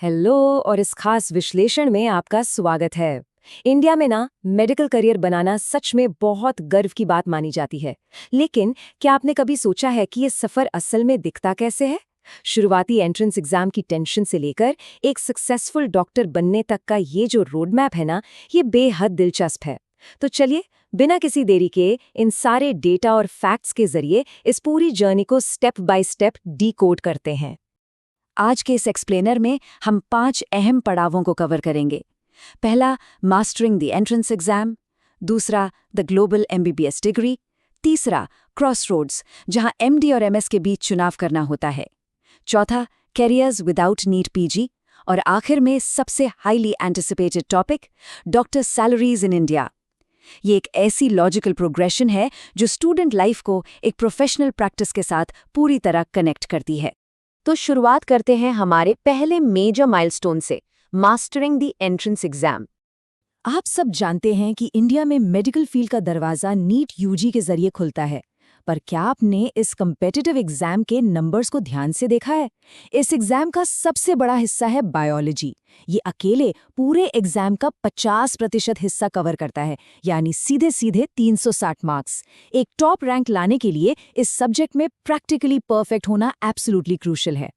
Hello और इस खास विश्लेषण में आपका स्वागत है। इंडिया में ना मेडिकल करियर बनाना सच में बहुत गर्व की बात मानी जाती है। लेकिन क्या आपने कभी सोचा है कि ये सफर असल में दिखता कैसे है? शुरुआती एंट्रेंस एग्जाम की टेंशन से लेकर एक सक्सेसफुल डॉक्टर बनने तक का ये जो रोड मैप है ना, ये बेहद दिलचस्प है। तो चलिए, बिना किसी देरी के इन सारे डेटा और फैक्ट्स के जरिए इस पूरी जर्नी को स्टेप बाय स्टेप डीकोड करते हैं। आज के इस एक्सप्लेनर में हम 5 अहम पड़ावों को कवर करेंगे। पहला, मास्टरिंग द एंट्रेंस एग्जाम। दूसरा, द ग्लोबल एमबीबीएस डिग्री। तीसरा, क्रॉसरोड्स, जहां एमडी और एमएस के बीच चुनाव करना होता है। चौथा, कैरियर्स विदाउट नीट पीजी। और आखिर में सबसे highly anticipated topic, doctor salaries in India. ये एक ऐसी लॉजिकल प्रोग्रेशन है जो स्टूडेंट लाइफ को एक प्रोफेशनल प्रैक्टिस के साथ पूरी तरह कनेक्ट करती है। तो शुरुआत करते हैं हमारे पहले मेजर माइलस्टोन से, मास्टरिंग द एंट्रेंस एग्जाम। आप सब जानते हैं कि इंडिया में मेडिकल फील्ड का दरवाजा नीट यूजी के जरिए खुलता है। पर क्या आपने इस कम्पिटिटिव एग्जाम के नंबर्स को ध्यान से देखा है? इस एग्जाम का सबसे बड़ा हिस्सा है बायोलॉजी। ये अकेले पूरे एग्जाम का 50% हिस्सा कवर करता है, यानी सीधे सीधे 360 मार्क्स। एक टॉप रैंक लाने के लिए इस सब्जेक्ट में प्रैक्टिकली परफेक्ट होना एब्सोल्युटली क्रूशियल है।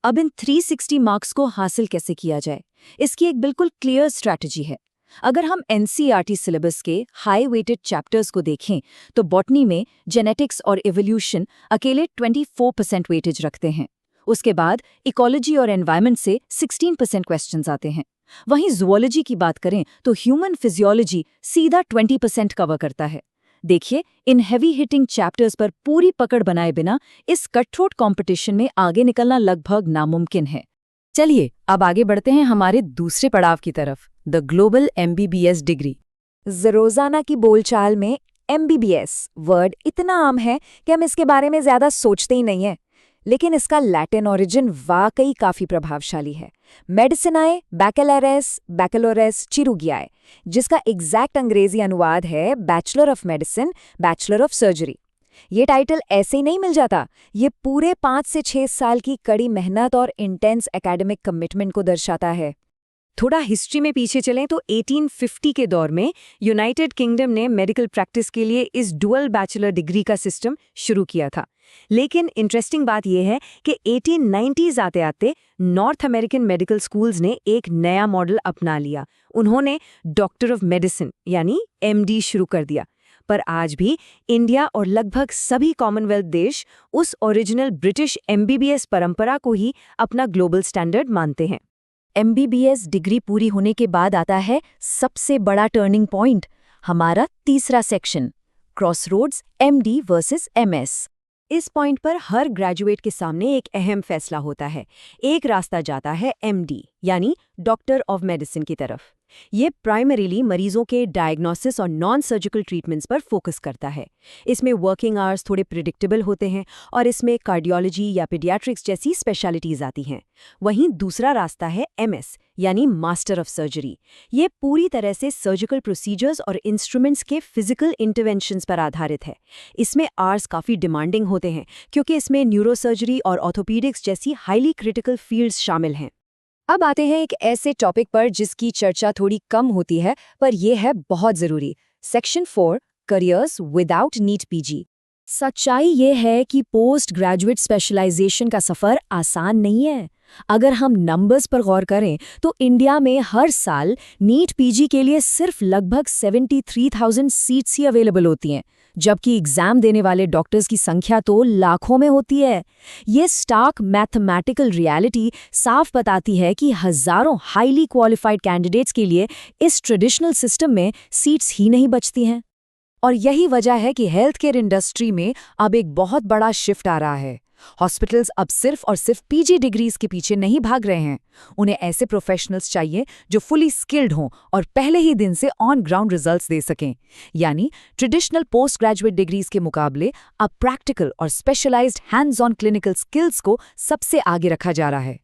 अब इन 360 मार्क्स को हासिल कैसे किया जाए, इसकी एक बिल्कुल क्लियर स्ट्रैटेजी है। अगर हम एनसीईआरटी सिलेबस के हाई वेटेड चैप्टर्स को देखें तो बॉटनी में जेनेटिक्स और इवोल्यूशन अकेले 24% वेटेज रखते हैं। उसके बाद इकोलॉजी और एनवायरनमेंट से 16% क्वेश्चंस आते हैं। वहीं ज़ूओलॉजी की बात करें तो ह्यूमन फिजियोलॉजी सीधा 20% कवर करता है। देखिए, इन हेवी हिटिंग चैप्टर्स पर पूरी पकड़ बनाए बिना इस कटथ्रोट कंपटीशन में आगे निकलना लगभग नामुमकिन है। चलिए, अब आगे बढ़ते हैं हमारे दूसरे पड़ाव की तरफ, द ग्लोबल एमबीबीएस डिग्री। रोजाना की बोलचाल में एमबीबीएस वर्ड इतना आम है कि हम इसके बारे में ज्यादा सोचते ही नहीं है। लेकिन इसका लैटिन ओरिजिन वाकई काफी प्रभावशाली है। मेडिसिनाए बैकलोरेस चिरुगियाए, जिसका एग्जैक्ट अंग्रेजी अनुवाद है bachelor of medicine, bachelor of surgery. ये टाइटल ऐसे ही नहीं मिल जाता। ये पूरे 5 से 6 साल की कड़ी मेहनत और इंटेंस एकेडमिक कमिटमेंट को दर्शाता है। थोड़ा हिस्ट्री में पीछे चलें तो 1850 के दौर में यूनाइटेड किंगडम ने मेडिकल प्रैक्टिस के लिए इस डुअल बैचलर डिग्री का सिस्टम शुरू किया था। लेकिन इंटरेस्टिंग बात यह है कि 1890s आते आते नॉर्थ अमेरिकन मेडिकल स्कूल्स ने एक नया मॉडल अपना लिया। उन्होंने डॉक्टर ऑफ मेडिसिन यानी एमडी शुरू कर दिया। पर आज भी इंडिया और लगभग सभी कॉमनवेल्थ देश उस ओरिजिनल ब्रिटिश एमबीबीएस परंपरा को ही अपना ग्लोबल स्टैंडर्ड मानते हैं। एमबीबीएस डिग्री पूरी होने के बाद आता है सबसे बड़ा टर्निंग पॉइंट, हमारा तीसरा section, crossroads MD versus MS. इस पॉइंट पर हर ग्रेजुएट के सामने एक अहम फैसला होता है। एक रास्ता जाता है एमडी यानी डॉक्टर ऑफ मेडिसिन की तरफ। ये प्राइमरीली मरीजों के डायग्नोसिस और नॉन सर्जिकल ट्रीटमेंट्स पर फोकस करता है। इसमें वर्किंग आवर्स थोड़े प्रिडिक्टेबल होते हैं और इसमें कार्डियोलॉजी या पीडियाट्रिक्स जैसी स्पेशलिटीज आती हैं। वहीं दूसरा रास्ता है एमएस यानी मास्टर ऑफ सर्जरी। ये पूरी तरह से सर्जिकल प्रोसीजर्स और इंस्ट्रूमेंट्स के फिजिकल इंटरवेंशंस पर आधारित है। इसमें आवर्स काफ़ी डिमांडिंग होते हैं क्योंकि इसमें न्यूरोसर्जरी और ऑर्थोपीडिक्स जैसी हाईली क्रिटिकल फील्ड्स शामिल हैं। अब आते हैं एक ऐसे टॉपिक पर जिसकी चर्चा थोड़ी कम होती है, पर यह है बहुत ज़रूरी, section 4, careers without NEET PG. सच्चाई ये है कि पोस्ट ग्रेजुएट स्पेशलाइजेशन का सफ़र आसान नहीं है। अगर हम नंबर्स पर गौर करें तो इंडिया में हर साल नीट पीजी के लिए सिर्फ लगभग 73,000 सीट्स ही अवेलेबल होती हैं, जबकि एग्जाम देने वाले डॉक्टर्स की संख्या तो लाखों में होती है। ये स्टार्क मैथमेटिकल रियलिटी साफ बताती है कि हजारों हाईली क्वालिफाइड कैंडिडेट्स के लिए इस ट्रेडिशनल सिस्टम में सीट्स ही नहीं बचती हैं। और यही वजह है कि हेल्थ केयर इंडस्ट्री में अब एक बहुत बड़ा शिफ्ट आ रहा है। हॉस्पिटल्स अब सिर्फ और सिर्फ पीजी डिग्रीज के पीछे नहीं भाग रहे हैं। उन्हें ऐसे प्रोफेशनल्स चाहिए जो फुली स्किल्ड हों और पहले ही दिन से ऑन ग्राउंड रिजल्ट्स दे सकें। यानी ट्रेडिशनल पोस्ट ग्रेजुएट डिग्रीज के मुकाबले अब प्रैक्टिकल और specialised hands on clinical skills को सबसे आगे रखा जा रहा है।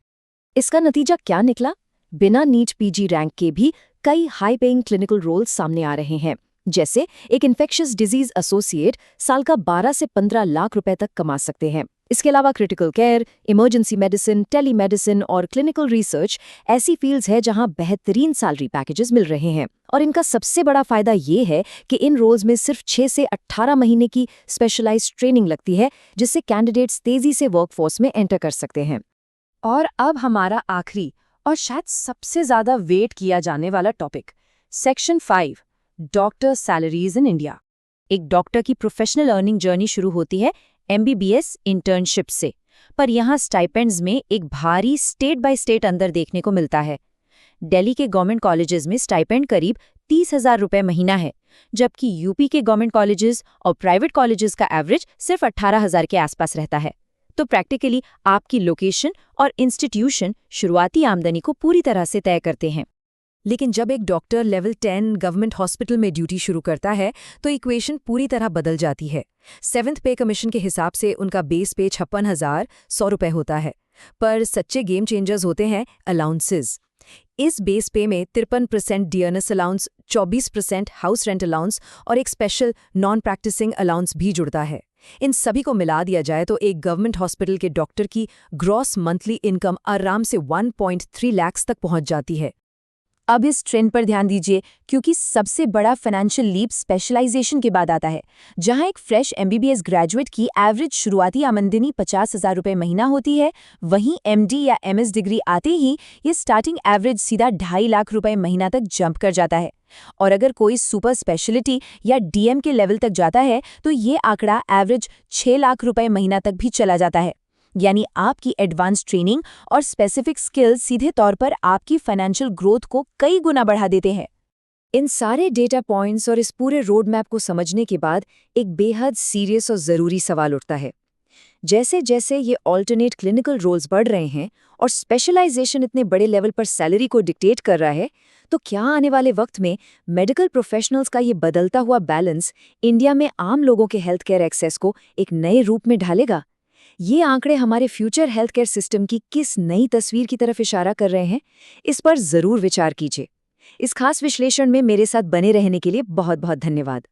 इसका नतीजा क्या निकला? बिना नीट पीजी रैंक के भी कई हाई पेइंग क्लिनिकल रोल्स सामने आ रहे हैं। जैसे एक इन्फेक्शियस डिजीज एसोसिएट साल का 12 से 15 लाख रुपए तक कमा सकते हैं। इसके अलावा critical care, emergency medicine, telemedicine और क्लिनिकल रिसर्च ऐसी फील्ड्स है जहां बेहतरीन सैलरी पैकेजेस मिल रहे हैं। और इनका सबसे बड़ा फायदा ये है कि इन रोल्स में सिर्फ 6 से 18 महीने की स्पेशलाइज्ड ट्रेनिंग लगती है, जिससे कैंडिडेट्स तेजी से वर्कफोर्स में एंटर कर सकते हैं। और अब हमारा आखिरी और शायद सबसे ज्यादा वेट किया जाने वाला topic, section 5, doctor salaries in India. एक डॉक्टर की प्रोफेशनल अर्निंग जर्नी शुरू होती है एमबीबीएस इंटर्नशिप से, पर यहाँ स्टाइपेंड्स में एक भारी स्टेट बाय स्टेट अंतर देखने को मिलता है। दिल्ली के गवर्नमेंट कॉलेजेस में स्टाइपेंड करीब 30,000 रुपए महीना है, जबकि यूपी के गवर्नमेंट कॉलेजेस और प्राइवेट कॉलेजेस का एवरेज सिर्फ 18,000 के आसपास रहता है। तो प्रैक्टिकली आपकी लोकेशन और इंस्टीट्यूशन शुरुआती आमदनी को पूरी तरह से तय करते हैं। लेकिन जब एक डॉक्टर लेवल 10 गवर्नमेंट हॉस्पिटल में ड्यूटी शुरू करता है तो इक्वेशन पूरी तरह बदल जाती है। 7th पे कमीशन के हिसाब से उनका बेस पे 56,100 रुपए होता है, पर सच्चे गेम चेंजर्स होते हैं अलाउंसेस। इस बेस पे में 53% dearness allowance, 24% house rent allowance और एक स्पेशल नॉन प्रैक्टिसिंग अलाउंस भी जुड़ता है। इन सभी को मिला दिया जाए तो एक गवर्नमेंट हॉस्पिटल के डॉक्टर की ग्रॉस मंथली इनकम आराम से 1.3 लाख तक पहुंच जाती है। अब इस ट्रेंड पर ध्यान दीजिए, क्योंकि सबसे बड़ा फाइनेंशियल लीप स्पेशलाइजेशन के बाद आता है। जहां एक फ्रेश एमबीबीएस ग्रेजुएट की एवरेज शुरुआती आमदनी 50,000 रुपए महीना होती है, वहीं एमडी या एमएस डिग्री आते ही ये स्टार्टिंग एवरेज सीधा 2.5 लाख रुपए महीना तक जंप कर जाता है। और अगर कोई सुपर स्पेशलिटी या डीएम के लेवल तक जाता है तो ये आंकड़ा एवरेज 6 लाख रुपए महीना तक भी चला जाता है। यानी आपकी एडवांस ट्रेनिंग और स्पेसिफिक स्किल्स सीधे तौर पर आपकी फाइनेंशियल ग्रोथ को कई गुना बढ़ा देते हैं। इन सारे डेटा पॉइंट्स और इस पूरे रोड मैप को समझने के बाद एक बेहद सीरियस और ज़रूरी सवाल उठता है। जैसे जैसे ये ऑल्टरनेट क्लिनिकल रोल्स बढ़ रहे हैं और स्पेशलाइजेशन इतने बड़े लेवल पर सैलरी को डिक्टेट कर रहा है, तो क्या आने वाले वक्त में मेडिकल प्रोफेशनल्स का ये बदलता हुआ बैलेंस इंडिया में आम लोगों के हेल्थ केयर एक्सेस को एक नए रूप में ढालेगा? ये आंकड़े हमारे फ्यूचर हेल्थ केयर सिस्टम की किस नई तस्वीर की तरफ इशारा कर रहे हैं, इस पर जरूर विचार कीजिए। इस खास विश्लेषण में मेरे साथ बने रहने के लिए बहुत बहुत धन्यवाद।